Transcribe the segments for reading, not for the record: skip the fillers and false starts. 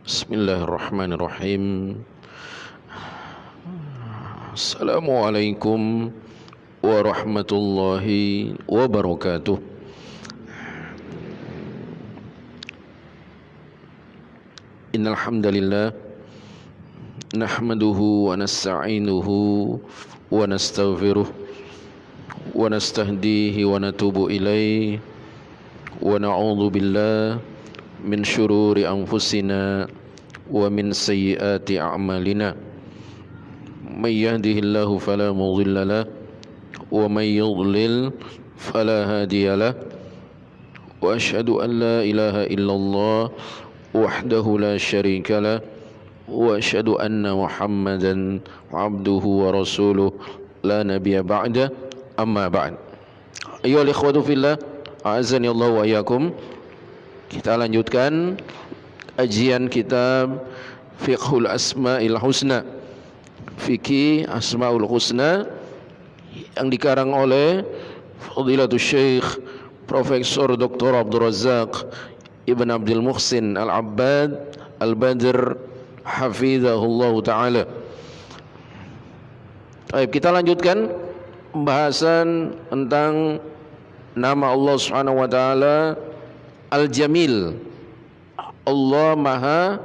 Bismillahirrahmanirrahim. Assalamualaikum warahmatullahi wabarakatuh. Innal hamdalillah nahmaduhu wa nasta'inuhu wa nastaghfiruh wa nastahdihi wa natubu ilaihi wa na'udzu billahi min syururi anfusina wa min sayyiati a'malina. May yahdihillahu fala mudilla lahu wa may yudlil fala hadiya lahu. Wa asyhadu an la ilaha illallah wahdahu la syarika lahu wa asyhadu anna Muhammadan abduhu wa rasuluh la nabiyya ba'da. Amma ba'd. Ayyuhal ikhwatu fillah, a'azzani Allah wa iyyakum. Kita lanjutkan kajian kitab Fiqhul Asma'il Husna, Fikih Asma'ul Husna, yang dikarang oleh Fadilatul Syekh Profesor Dr. Abdul Razak Ibn Abdul Muhsin Al-Abbad Al-Badr hafizahullah ta'ala. Baik, kita lanjutkan pembahasan tentang nama Allah Subhanahu wa taala Al-Jamil. Allah Maha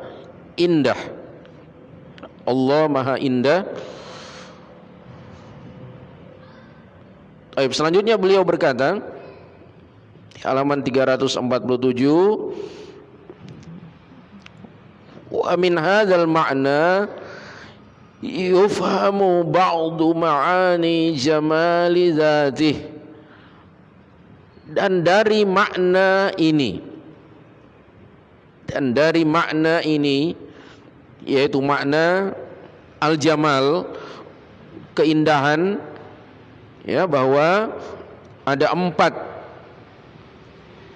Indah. Allah Maha Indah. Baik, selanjutnya beliau berkata halaman 347, wa min hadzal ma'na yufhamu ba'du ma'ani jamali dzatih. Dan dari makna ini, yaitu makna al-jamal, keindahan, ya, bahwa ada 4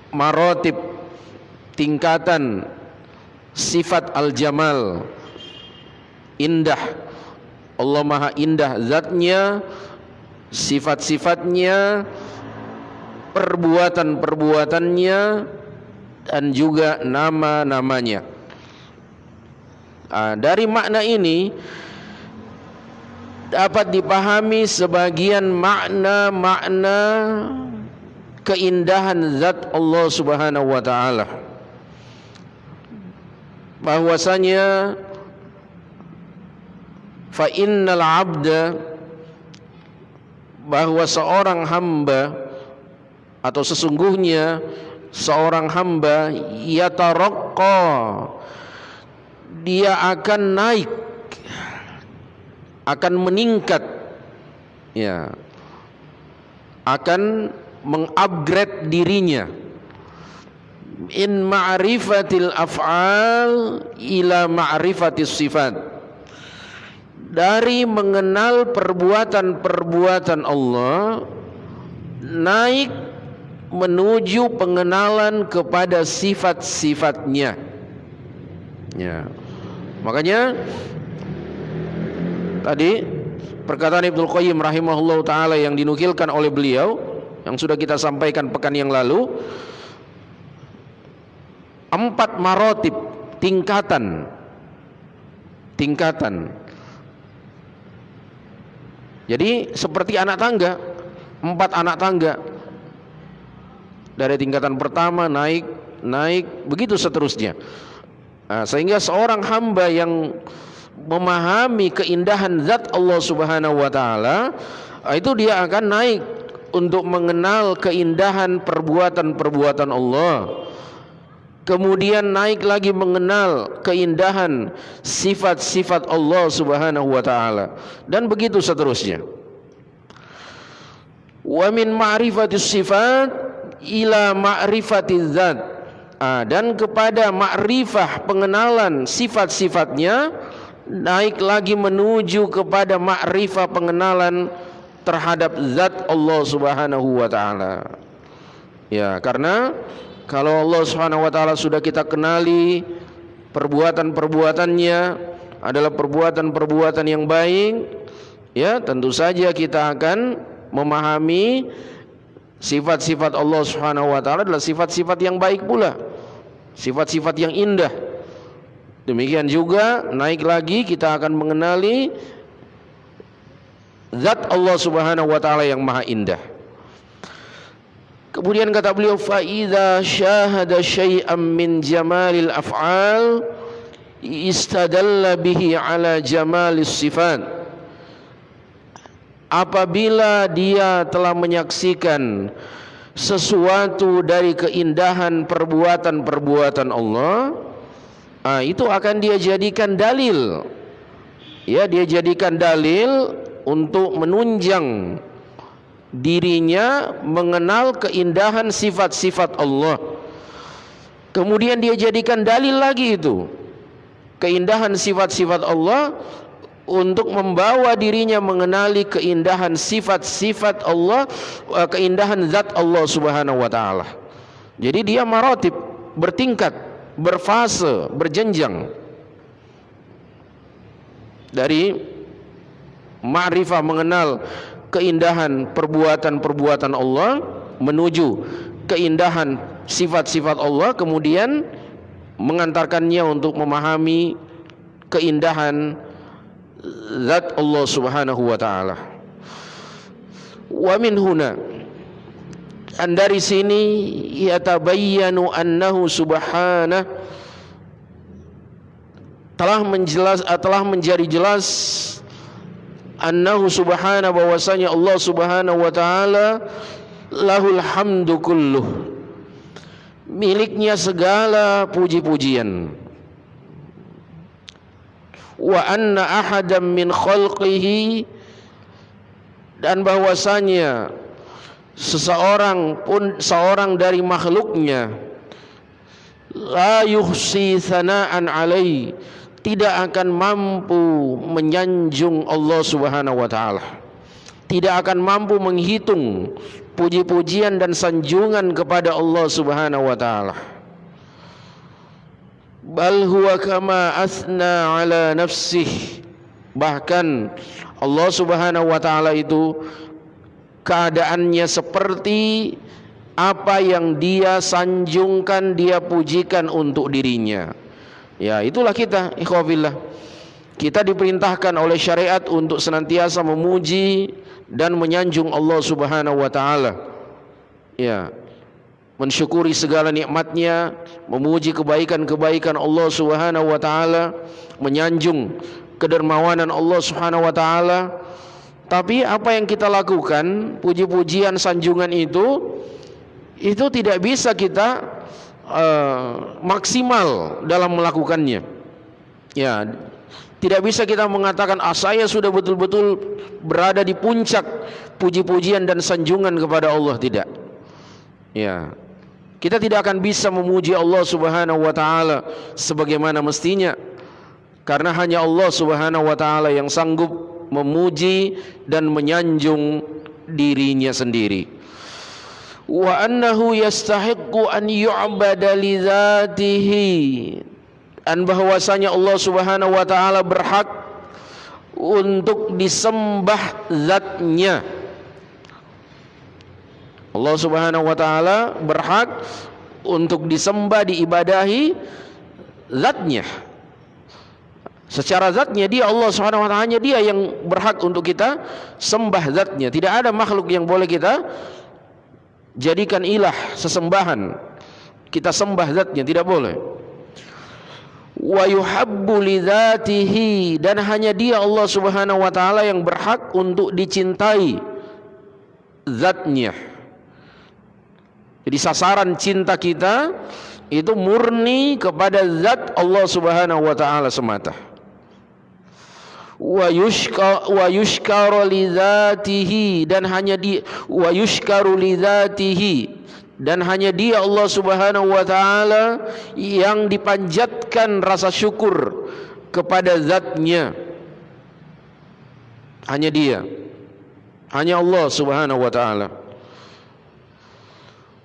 marotib, tingkatan sifat al-jamal, indah. Allah Maha Indah zatnya, sifat-sifatnya, perbuatan-perbuatannya, dan juga nama-namanya. Dari makna ini dapat dipahami sebagian makna-makna keindahan zat Allah Subhanahu wa taala, bahwasanya fa innal abda, bahwa seorang hamba atau sesungguhnya seorang hamba, yataraqqa, dia akan naik, akan meningkat, ya, akan mengupgrade dirinya, in ma'rifatil af'al ila ma'rifatis sifat, dari mengenal perbuatan-perbuatan Allah naik menuju pengenalan kepada sifat-sifatnya. Ya. Makanya tadi perkataan Ibnu Qayyim rahimahullah taala yang dinukilkan oleh beliau, yang sudah kita sampaikan pekan yang lalu, 4 marotib, tingkatan. Jadi seperti anak tangga, 4 anak tangga. Dari tingkatan pertama naik, begitu seterusnya. Sehingga seorang hamba yang memahami keindahan zat Allah Subhanahu wa taala, itu dia akan naik untuk mengenal keindahan perbuatan-perbuatan Allah. Kemudian naik lagi mengenal keindahan sifat-sifat Allah Subhanahu wa taala, dan begitu seterusnya. Wa min ma'rifatis sifat ila ma'rifatiz zat, dan kepada ma'rifah, pengenalan sifat-sifatnya, naik lagi menuju kepada ma'rifah, pengenalan terhadap zat Allah Subhanahu wa taala. Ya, karena kalau Allah Subhanahu wa taala sudah kita kenali, perbuatan-perbuatannya adalah perbuatan-perbuatan yang baik, ya tentu saja kita akan memahami sifat-sifat Allah Subhanahu wa taala adalah sifat-sifat yang baik pula, sifat-sifat yang indah. Demikian juga naik lagi kita akan mengenali zat Allah Subhanahu wa taala yang maha indah. Kemudian kata beliau, fa idza syahada syai'an min jamalil af'al istadalla bihi ala jamalis sifat. Apabila dia telah menyaksikan sesuatu dari keindahan perbuatan-perbuatan Allah, itu akan dia jadikan dalil. Ya, dia jadikan dalil untuk menunjang dirinya mengenal keindahan sifat-sifat Allah. Kemudian dia jadikan dalil lagi itu keindahan sifat-sifat Allah untuk membawa dirinya mengenali keindahan sifat-sifat Allah, keindahan zat Allah Subhanahu wa taala. Jadi dia maratib, bertingkat, berfase, berjenjang dari ma'rifah mengenal keindahan perbuatan-perbuatan Allah menuju keindahan sifat-sifat Allah, kemudian mengantarkannya untuk memahami keindahan zat Allah Subhanahu wa taala. Wa min huna, dan dari sini yatabayyanu annahu subhanahu telah menjadi jelas annahu subhanahu, bahwasanya Allah Subhanahu wa taala lahul hamdu kulluh, miliknya segala puji-pujian. Wa anna ahadam min khalqihi, dan bahwasanya seorang dari makhluknya la yuhsi thana'an alaihi, tidak akan mampu menyanjung Allah Subhanahu wa taala, tidak akan mampu menghitung puji-pujian dan sanjungan kepada Allah Subhanahu wa taala. Bal huwa kama asna ala nafsih, bahkan Allah Subhanahu wa taala itu keadaannya seperti apa yang dia sanjungkan, dia pujikan untuk dirinya. Ya, itulah kita, ikhwafillah. Kita diperintahkan oleh syariat untuk senantiasa memuji dan menyanjung Allah Subhanahu wa taala. Ya, mensyukuri segala nikmatnya, memuji kebaikan-kebaikan Allah Subhanahu wa taala, menyanjung kedermawanan Allah Subhanahu wa taala. Tapi apa yang kita lakukan, puji-pujian, sanjungan itu tidak bisa kita maksimal dalam melakukannya. Ya, tidak bisa kita mengatakan saya sudah betul-betul berada di puncak puji-pujian dan sanjungan kepada Allah, tidak. Ya, kita tidak akan bisa memuji Allah Subhanahu wa taala sebagaimana mestinya, karena hanya Allah Subhanahu wa taala yang sanggup memuji dan menyanjung dirinya sendiri. Wa annahu yastahiqqu an yu'bada li dzatihi, dan bahwasanya Allah Subhanahu wa taala berhak untuk disembah zatnya. Allah Subhanahu wa taala berhak untuk disembah, diibadahi zatnya. Secara zatnya dia, Allah Subhanahu wa taala, hanya dia yang berhak untuk kita sembah zatnya. Tidak ada makhluk yang boleh kita jadikan ilah, sesembahan, kita sembah zatnya, tidak boleh. Wa yuhabbu li dzatihi, dan hanya dia Allah Subhanahu wa taala yang berhak untuk dicintai zatnya. Jadi sasaran cinta kita itu murni kepada zat Allah Subhanahu wa taala semata. Wa yushkaru li dzatihi, dan hanya dia, wa yushkaru li dzatihi, dan hanya dia Allah Subhanahu wa taala yang dipanjatkan rasa syukur kepada zatnya. Hanya dia, hanya Allah Subhanahu wa taala.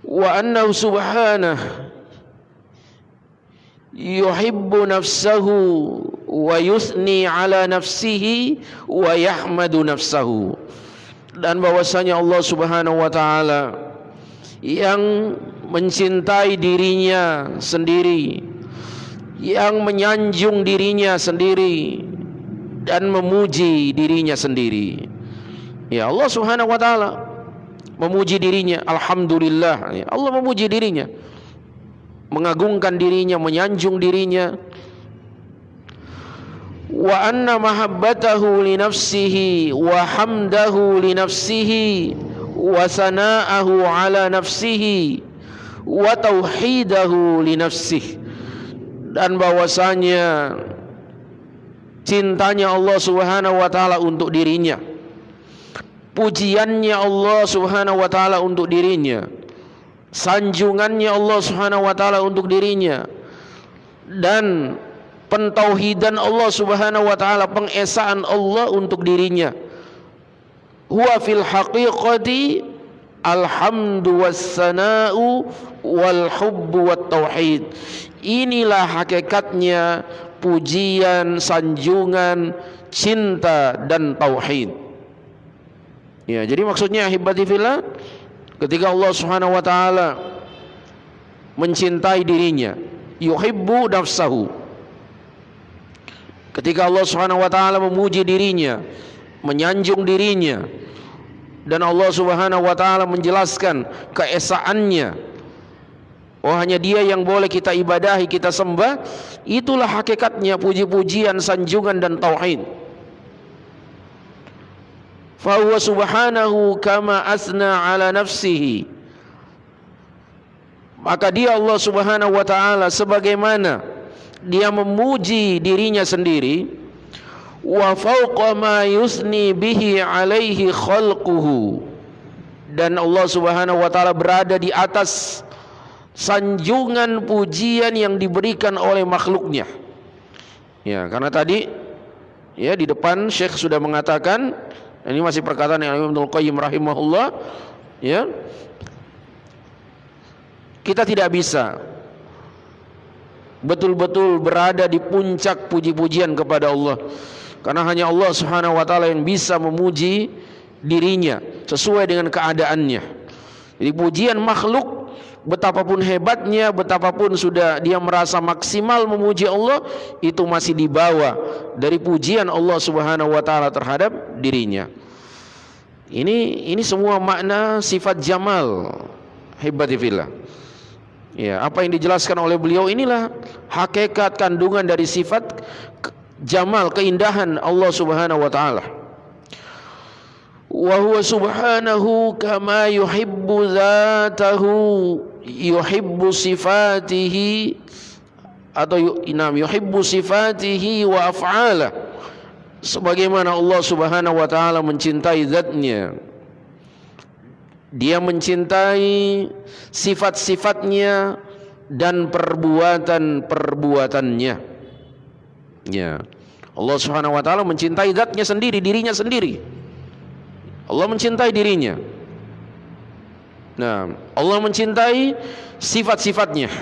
Wa annahu subhanahu yuhibbu nafsahu wa yusni ala nafsihi wa yahmadu nafsahu, dan bahwasanya Allah Subhanahu wa taala yang mencintai dirinya sendiri, yang menyanjung dirinya sendiri dan memuji dirinya sendiri. Ya, Allah Subhanahu wa taala memuji dirinya, alhamdulillah. Ya, Allah memuji dirinya, mengagungkan dirinya, menyanjung dirinya. Wa anna mahabbatahu li nafsihi wa hamdahu li nafsihi wa sana'ahu ala nafsihi wa tauhidahu li nafsihi, dan bahwasanya cintanya Allah Subhanahu wa taala untuk dirinya, pujiannya Allah Subhanahu wa taala untuk dirinya, sanjungannya Allah Subhanahu wa taala untuk dirinya, dan pentauhidan Allah Subhanahu wa taala, pengesaan Allah untuk dirinya. Huwa fil haqiqati alhamdu wassana'u wal hubbu wat tauhid. Inilah hakikatnya pujian, sanjungan, cinta dan tauhid. Ya, jadi maksudnya ahibati fillah, ketika Allah Subhanahu wa taala mencintai dirinya, yuhibbu nafsahu. Ketika Allah Subhanahu wa taala memuji dirinya, menyanjung dirinya, dan Allah Subhanahu wa taala menjelaskan keesaannya, oh hanya Dia yang boleh kita ibadahi, kita sembah, itulah hakikatnya puji-pujian, sanjungan dan tauhid. Fa huwa subhanahu kama asna ala nafsihi. Maka Dia Allah Subhanahu wa taala sebagaimana Dia memuji dirinya sendiri, wa fawqa ma yusni bihi alaihi khalquhu, dan Allah Subhanahu wa taala berada di atas sanjungan pujian yang diberikan oleh makhluknya. Ya, karena tadi ya di depan Syekh sudah mengatakan, ini masih perkataan yang Imam Ibnul Qayyim rahimahullah, ya, kita tidak bisa betul-betul berada di puncak puji-pujian kepada Allah, karena hanya Allah Subhanahu wa taala yang bisa memuji dirinya sesuai dengan keadaannya. Jadi pujian makhluk, betapapun hebatnya, betapapun sudah dia merasa maksimal memuji Allah, itu masih di bawah dari pujian Allah Subhanahu wa taala terhadap dirinya. Ini semua makna sifat jamal, hibati fillah. Ya, apa yang dijelaskan oleh beliau inilah hakikat kandungan dari sifat jamal, keindahan Allah Subhanahu wa taala. Wa huwa subhanahu kama yuhibbu dzatahu, yuhibbu sifatihi, atau yuhibbu sifatihi wa af'alah, sebagaimana Allah Subhanahu wa taala mencintai zatnya, Dia mencintai sifat-sifatnya dan perbuatan-perbuatannya. Ya, Allah Subhanahu wa taala mencintai zatnya sendiri, dirinya sendiri. Allah mencintai dirinya. Nah, Allah mencintai sifat-sifatnya.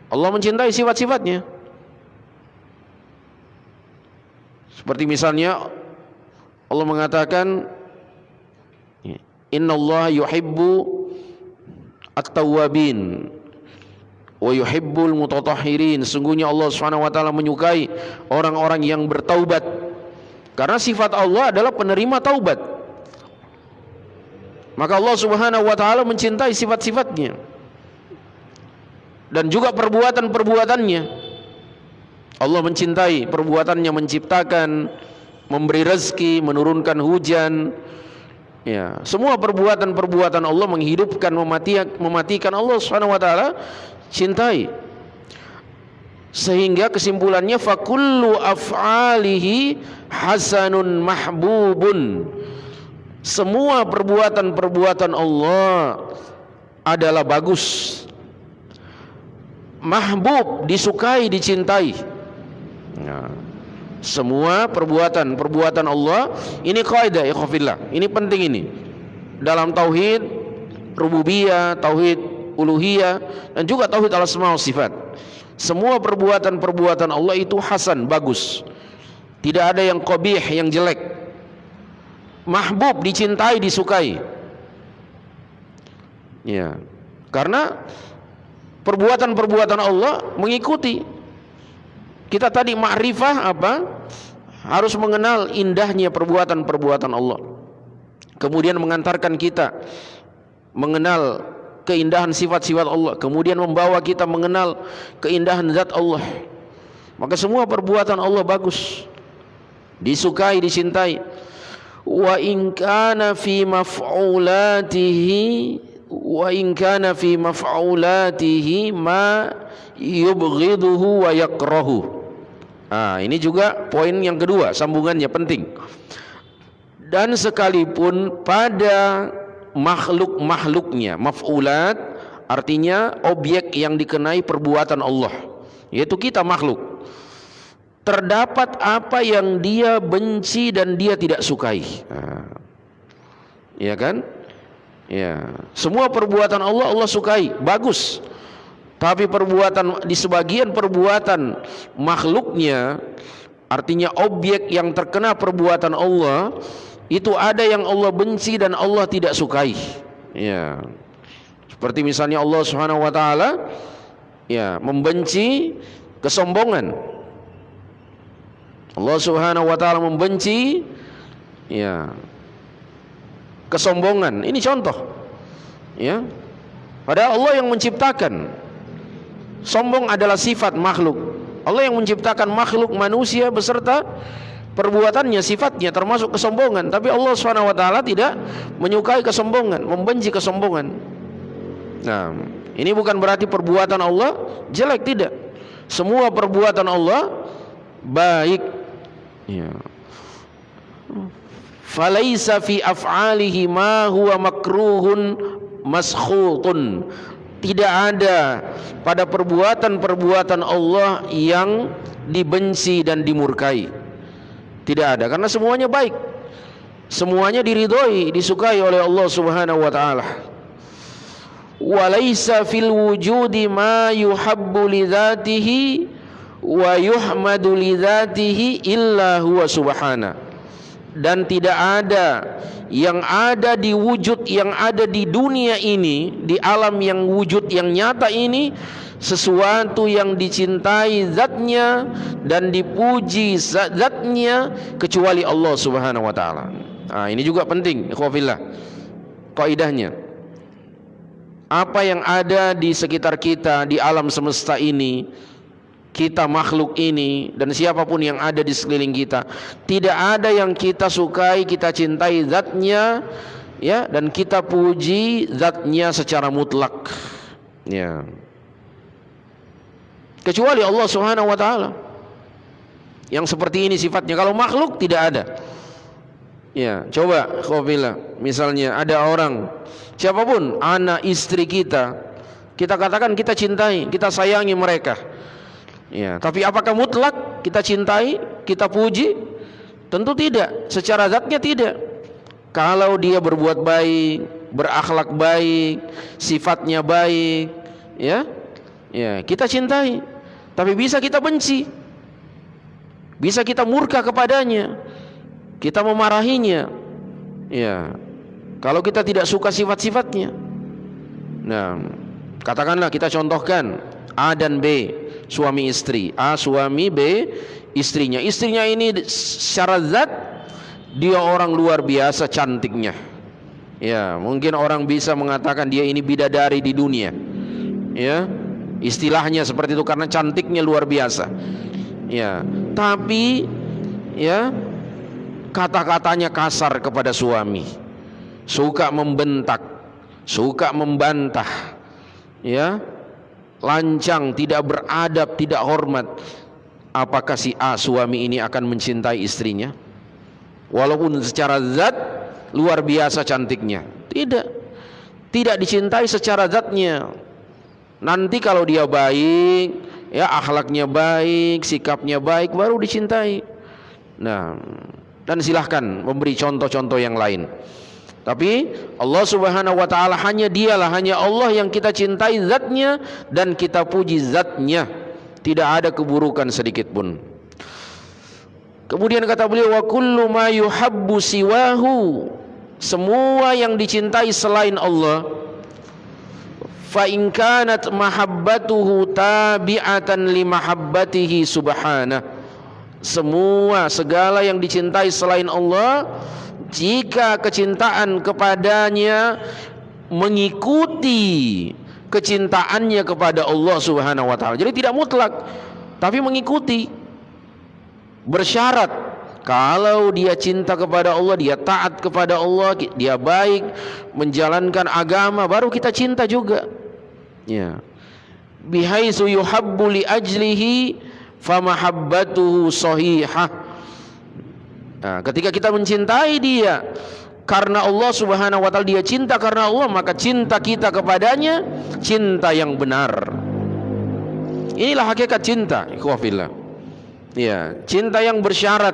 Allah mencintai sifat-sifatnya. Seperti misalnya Allah mengatakan, innallaha yuhibbu at-tawwabin wa yuhibbul mutatahhirin. Sungguhnya Allah Subhanahu wa taala menyukai orang-orang yang bertaubat, karena sifat Allah adalah penerima taubat. Maka Allah Subhanahu wa taala mencintai sifat-sifatnya dan juga perbuatan-perbuatannya. Allah mencintai perbuatannya, menciptakan, memberi rezeki, menurunkan hujan. Ya, semua perbuatan-perbuatan Allah, menghidupkan, mematikan, Allah Subhanahu wa taala cintai. Sehingga kesimpulannya fakullu af'alihi hasanun mahbubun. Semua perbuatan-perbuatan Allah adalah bagus, mahbub, disukai, dicintai. Nah, semua perbuatan Allah, ini kaidah ya khafillah, ini penting ini dalam tauhid rububiyah, tauhid uluhiyah, dan juga tauhid al-asma wa sifat. Semua perbuatan-perbuatan Allah itu hasan, bagus, tidak ada yang qabih, yang jelek. mahbub, dicintai, disukai. Ya, karena perbuatan-perbuatan Allah mengikuti. Kita tadi ma'rifah apa? Harus mengenal indahnya perbuatan-perbuatan Allah. Kemudian mengantarkan kita mengenal keindahan sifat-sifat Allah, kemudian membawa kita mengenal keindahan zat Allah. Maka semua perbuatan Allah bagus, disukai, dicintai. Wa in kana fi maf'ulatihi ma yubghiduhu wa yakrahu. Ini juga poin yang kedua, sambungannya penting. Dan sekalipun pada makhluk-makhluknya, maf'ulat artinya objek yang dikenai perbuatan Allah, yaitu kita makhluk, terdapat apa yang dia benci dan dia tidak sukai. Ya kan? Ya, semua perbuatan Allah Allah sukai, bagus. Tapi di sebagian perbuatan makhluknya, artinya objek yang terkena perbuatan Allah, itu ada yang Allah benci dan Allah tidak sukai. Ya. Seperti misalnya Allah Subhanahu wa taala ya membenci kesombongan. Allah Subhanahu wa taala membenci ya kesombongan. Ini contoh. Ya. Padahal Allah yang menciptakan. Sombong adalah sifat makhluk. Allah yang menciptakan makhluk manusia beserta perbuatannya, sifatnya termasuk kesombongan. Tapi Allah SWT tidak menyukai kesombongan, membenci kesombongan. Nah, ini bukan berarti perbuatan Allah jelek, tidak. Semua perbuatan Allah baik. Ya. Falaisa fi af'alihi ma huwa makruhun maskhutun. Tidak ada pada perbuatan-perbuatan Allah yang dibenci dan dimurkai. Tidak ada, karena semuanya baik. Semuanya diridhoi, disukai oleh Allah Subhanahu wa taala. Wa laisa fil wujudi ma yuhabbu li dzatihi wa yuhmadu li dzatihi illa huwa subhanahu. Dan tidak ada yang ada di wujud yang ada di dunia ini, di alam yang wujud yang nyata ini, sesuatu yang dicintai zatnya dan dipuji zatnya kecuali Allah Subhanahu wa taala. Ini juga penting, ikhwafillah. Kaidahnya, apa yang ada di sekitar kita, di alam semesta ini, kita makhluk ini dan siapapun yang ada di sekeliling kita, tidak ada yang kita sukai, kita cintai zatnya, ya, dan kita puji zatnya secara mutlak, ya, kecuali Allah Subhanahu wa taala. Yang seperti ini sifatnya. Kalau makhluk tidak ada. Ya, coba qofila, misalnya ada orang, siapapun, anak, istri kita katakan kita cintai, kita sayangi mereka. Ya, tapi apakah mutlak kita cintai, kita puji? Tentu tidak, secara zatnya tidak. Kalau dia berbuat baik, berakhlak baik, sifatnya baik, ya, kita cintai. Tapi bisa kita benci, bisa kita murka kepadanya, kita memarahinya. Ya, kalau kita tidak suka sifat-sifatnya. Nah, katakanlah kita contohkan A dan B, suami istri. A suami, B istrinya. Istrinya ini secara zat dia orang luar biasa cantiknya. Ya, mungkin orang bisa mengatakan dia ini bidadari di dunia. Ya, istilahnya seperti itu karena cantiknya luar biasa. Ya, tapi ya kata-katanya kasar kepada suami. Suka membentak, suka membantah. Ya, lancang, tidak beradab, tidak hormat. Apakah si A suami ini akan mencintai istrinya walaupun secara zat luar biasa cantiknya? Tidak dicintai secara zatnya. Nanti kalau dia baik, ya, akhlaknya baik, sikapnya baik, baru dicintai. Nah, dan silahkan memberi contoh-contoh yang lain. Tapi Allah Subhanahu wa taala hanya Allah yang kita cintai zatnya dan kita puji zatnya. Tidak ada keburukan sedikit pun. Kemudian kata beliau, wa kullu ma yuhabbu siwahu, semua yang dicintai selain Allah, fa in kanat mahabbatuhu tabi'atan li mahabbatihi subhanahu, semua segala yang dicintai selain Allah, jika kecintaan kepadanya mengikuti kecintaannya kepada Allah Subhanahu wa taala. Jadi tidak mutlak, tapi mengikuti. Bersyarat kalau dia cinta kepada Allah, dia taat kepada Allah, dia baik menjalankan agama, baru kita cinta juga. Ya. Bihaitsu yuhabbu li ajlihi famahabbatuhu sahihah. Nah, ketika kita mencintai dia karena Allah Subhanahu wa taala, dia cinta karena Allah, maka cinta kita kepadanya cinta yang benar. Inilah hakikat cinta, ikhwafillah. Ya, cinta yang bersyarat.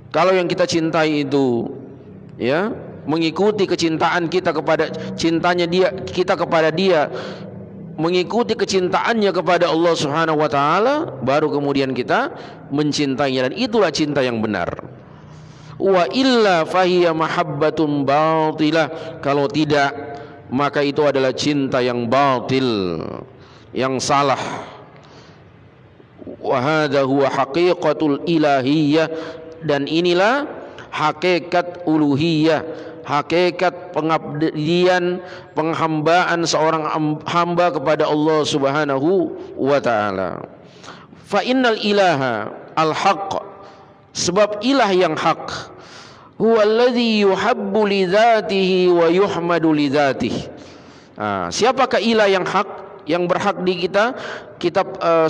Kalau yang kita cintai itu ya mengikuti kecintaan kita kepada cintanya dia, kita kepada dia mengikuti kecintaannya kepada Allah Subhanahu wa taala, baru kemudian kita mencintainya, dan itulah cinta yang benar. Wa illa fahiya mahabbatun batilah, kalau tidak maka itu adalah cinta yang batil, yang salah. Wa hadza huwa haqiqatul ilahiyyah, dan inilah hakikat uluhiyah, hakikat pengabdian, penghambaan seorang hamba kepada Allah Subhanahu wa taala. Fa innal ilaha al-haqq, sebab ilah yang hak, huwa alladhi yuhabbu li dzatihi wa yuhmadu li dzatihi. Siapakah ilah yang hak, yang berhak di kita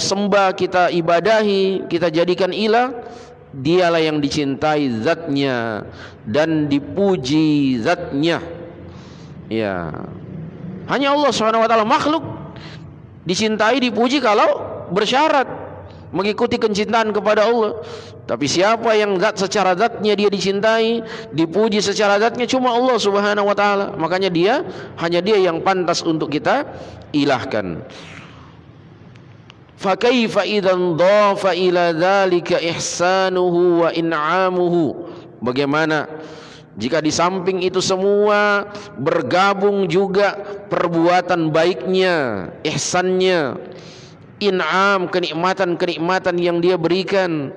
sembah, kita ibadahi, kita jadikan ilah? Dialah yang dicintai zatnya dan dipuji zatnya. Ya, hanya Allah Subhanahu wa taala. Makhluk dicintai, dipuji kalau bersyarat mengikuti kecintaan kepada Allah. Tapi siapa yang secara zatnya dia dicintai, dipuji secara zatnya, cuma Allah Subhanahu wa taala. Makanya hanya dia yang pantas untuk kita ilahkan. Fa kaifa idzan dhafa ila dzalika ihsanuhu wa in'amuhu, bagaimana jika di samping itu semua bergabung juga perbuatan baiknya, ihsannya, in'am, kenikmatan-kenikmatan yang dia berikan,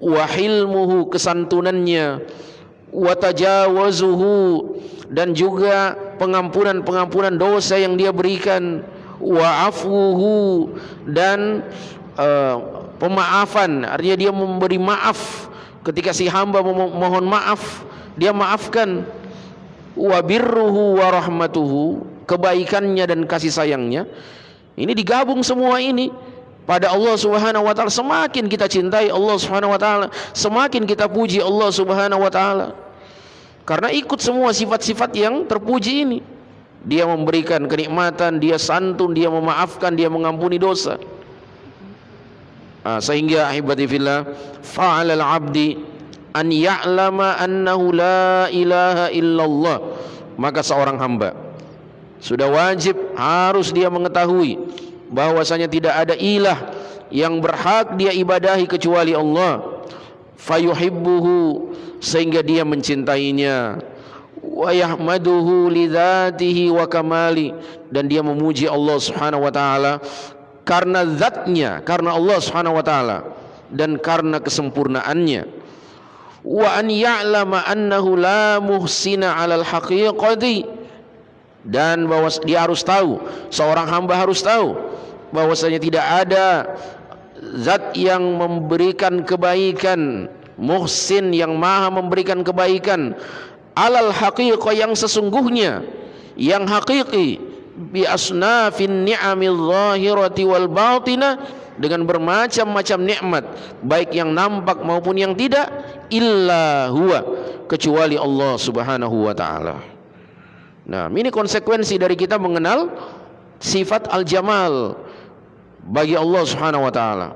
wa hilmuhu, kesantunannya, wa tajawuzuhu, dan juga pengampunan dosa yang dia berikan, wa afuhu, dan pemaafan, artinya dia memberi maaf ketika si hamba memohon maaf, dia maafkan. Wa birruhu wa rahmatuhu, kebaikannya dan kasih sayangnya. Ini digabung semua ini pada Allah Subhanahu wa taala. Semakin kita cintai Allah Subhanahu wa taala, semakin kita puji Allah Subhanahu wa taala. Karena ikut semua sifat-sifat yang terpuji ini. Dia memberikan kenikmatan, dia santun, dia memaafkan, dia mengampuni dosa. Sehingga ahibati fillah, fa'alal 'abdi an ya'lama annahu la ilaha illallah, maka seorang hamba sudah wajib, harus dia mengetahui bahwasanya tidak ada ilah yang berhak dia ibadahi kecuali Allah. Fayuhibbuhu, sehingga dia mencintainya. Wa yahmaduhu li dzatihi wa kamali, dan dia memuji Allah Subhanahu wa taala karena zatnya, karena Allah Subhanahu wa taala, dan karena kesempurnaannya. Wa an ya'lama annahu la muhsina 'alal haqiqati, dan bahwa dia harus tahu, seorang hamba harus tahu bahwasanya tidak ada zat yang memberikan kebaikan, muhsin, yang maha memberikan kebaikan, alal haqiqah, yang sesungguhnya, yang hakiki, bi asnafin ni'amil zahirati wal batinah, dengan bermacam-macam nikmat baik yang nampak maupun yang tidak, illa huwa, kecuali Allah Subhanahu wa taala. Nah, ini konsekuensi dari kita mengenal sifat al-jamal bagi Allah Subhanahu wa taala.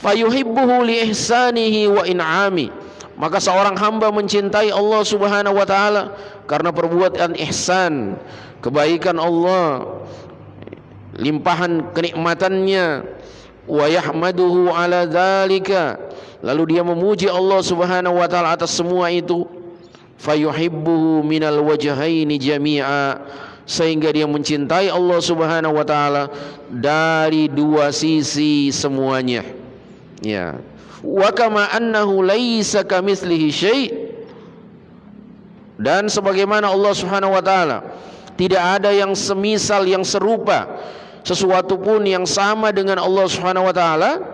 Fayuhibbuhu li ihsanihi wa in'ami, maka seorang hamba mencintai Allah Subhanahu wa taala karena perbuatan ihsan, kebaikan Allah, limpahan kenikmatannya. Wa yahmaduhu ala dzalika, lalu dia memuji Allah Subhanahu wa taala atas semua itu, fayuhibbuhu minal wajhaini jami'a, sehingga dia mencintai Allah Subhanahu wa taala dari dua sisi semuanya. Ya. Wa kama annahu laisa kamitslihi syai', dan sebagaimana Allah Subhanahu wa taala tidak ada yang semisal, yang serupa, sesuatu pun yang sama dengan Allah Subhanahu wa taala,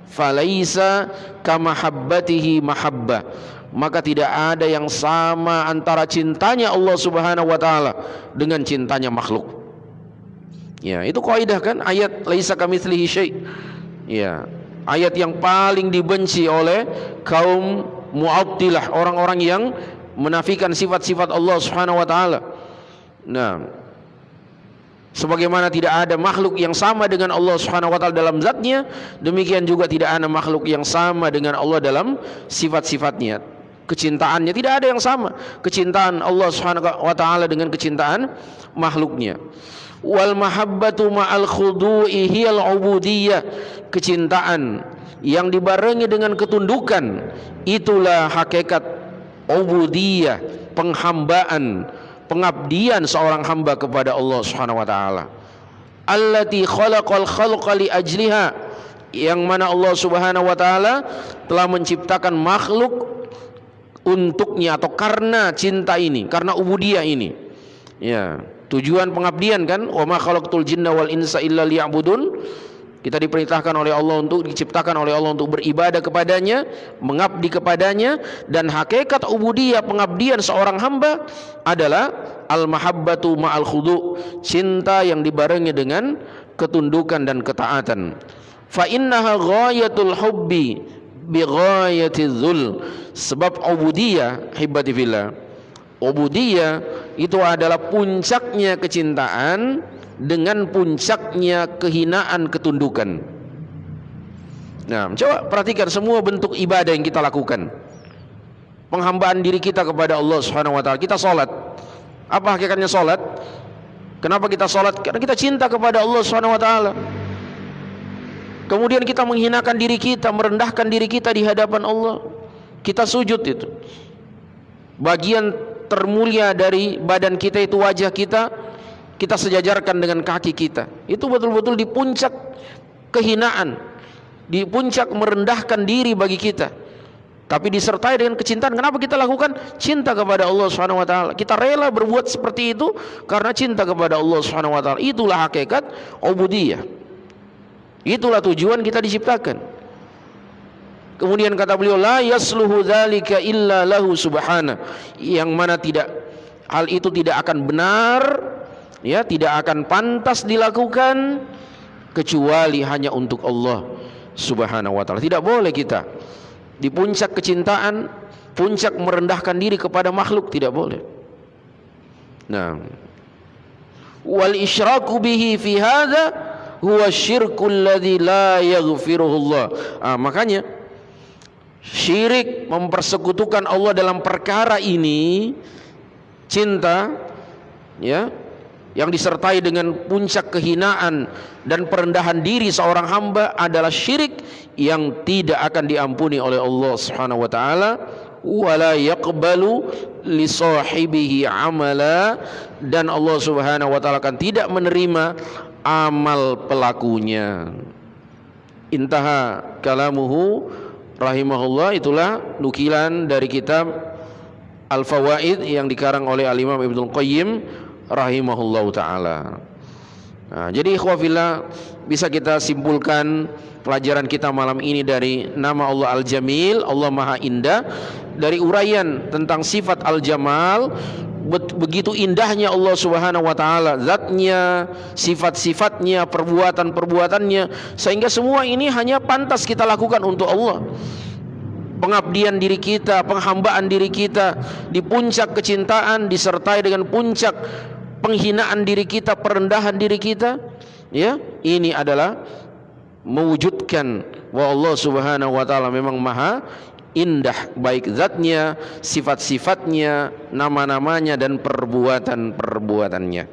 falaisa kamahabbatihi mahabbah, maka tidak ada yang sama antara cintanya Allah Subhanahu wa taala dengan cintanya makhluk. Ya, itu kaidah kan, ayat laisa kamitslihi syai'. Ya, ayat yang paling dibenci oleh kaum Mu'attilah, orang-orang yang menafikan sifat-sifat Allah Subhanahu wa taala. Nah, sebagaimana tidak ada makhluk yang sama dengan Allah Subhanahu wa taala dalam zatnya, demikian juga tidak ada makhluk yang sama dengan Allah dalam sifat-sifatnya. Kecintaannya tidak ada yang sama, kecintaan Allah Subhanahu wa taala dengan kecintaan makhluknya. Wal mahabbatu ma'al khudu'i hiyal ubudiyah, kecintaan yang dibarengi dengan ketundukan, itulah hakikat ubudiyah, penghambaan, pengabdian seorang hamba kepada Allah Subhanahu wa taala. Allati khalaqal khalqa li ajliha, yang mana Allah Subhanahu wa taala telah menciptakan makhluk untuknya atau karena cinta ini, karena ubudiyah ini. Ya, tujuan pengabdian kan, wa ma khalaqtul jinna wal insa illa liya'budun. Kita diperintahkan oleh Allah untuk, diciptakan oleh Allah untuk beribadah kepadanya, mengabdi kepadanya, dan hakikat ubudiyah, pengabdian seorang hamba adalah al-mahabbatu ma'al khudu', cinta yang dibarengi dengan ketundukan dan ketaatan. Fa innaha ghayatul hubbi bi ghayatiz dzul, sebab ubudiyah, hibati fillah, ubudiyah itu adalah puncaknya kecintaan dengan puncaknya kehinaan ketundukan. Nah, coba perhatikan semua bentuk ibadah yang kita lakukan, penghambaan diri kita kepada Allah Subhanahu wa taala. Kita salat, apa hakikatnya salat? Kenapa kita salat? Karena kita cinta kepada Allah Subhanahu wa taala. Kemudian kita menghinakan diri kita, merendahkan diri kita di hadapan Allah. Kita sujud, itu bagian termulia dari badan kita, itu wajah kita, kita sejajarkan dengan kaki kita. Itu betul-betul di puncak kehinaan, di puncak merendahkan diri bagi kita, tapi disertai dengan kecintaan. Kenapa kita lakukan? Cinta kepada Allah Subhanahu wa taala. Kita rela berbuat seperti itu karena cinta kepada Allah Subhanahu wa taala. Itulah hakikat ubudiyah. Itulah tujuan kita diciptakan. Kemudian kata beliau, la yasluhu dzalika illa lahu subhana, yang mana tidak, hal itu tidak akan benar, ya, tidak akan pantas dilakukan kecuali hanya untuk Allah Subhanahu wa taala. Tidak boleh kita di puncak kecintaan, puncak merendahkan diri kepada makhluk, tidak boleh. Nah, wal isyraku bihi fi hadza huwa syirkul ladzi la yaghfiruhu Allah. Makanya syirik, mempersekutukan Allah dalam perkara ini, cinta, ya, yang disertai dengan puncak kehinaan dan perendahan diri seorang hamba, adalah syirik yang tidak akan diampuni oleh Allah Subhanahu wa taala, wala yaqbalu li sahibihi amala, dan Allah Subhanahu wa taala akan tidak menerima amal pelakunya. Intaha kalamuhu rahimahullah. Itulah nukilan dari kitab Al-Fawaid yang dikarang oleh Al-Imam Ibnul Qayyim rahimahullahu ta'ala. Nah, jadi ikhwafillah, bisa kita simpulkan pelajaran kita malam ini dari nama Allah Al-Jamil, Allah Maha Indah, dari uraian tentang sifat Al-Jamal. Begitu indahnya Allah Subhanahu wa taala, zatnya, sifat-sifatnya, perbuatan-perbuatannya, sehingga semua ini hanya pantas kita lakukan untuk Allah. Pengabdian diri kita, penghambaan diri kita di puncak kecintaan disertai dengan puncak penghinaan diri kita, perendahan diri kita, ya, ini adalah mewujudkan bahwa Allah Subhanahu wa taala memang maha indah, baik zatnya, sifat-sifatnya, nama-namanya, dan perbuatan-perbuatannya.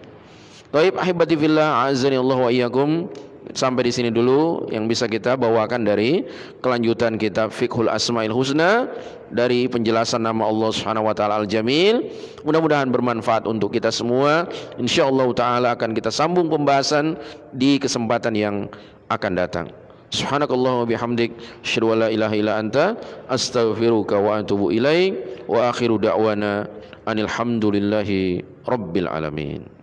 Taib ahibati fillah, azani Allah wa iyyakum. sampai di sini dulu yang bisa kita bawakan dari kelanjutan kitab Fiqhul Asmaul Husna dari penjelasan nama Allah Subhanahu wa taala Al-Jamil. Mudah-mudahan bermanfaat untuk kita semua. Insyaallah taala akan kita sambung pembahasan di kesempatan yang akan datang. Subhanakallah wa bihamdik, asyhadu an la ilaha illa anta, astaghfiruka wa atubu ilaik, wa akhiru da'wana anil hamdulillahi rabbil alamin.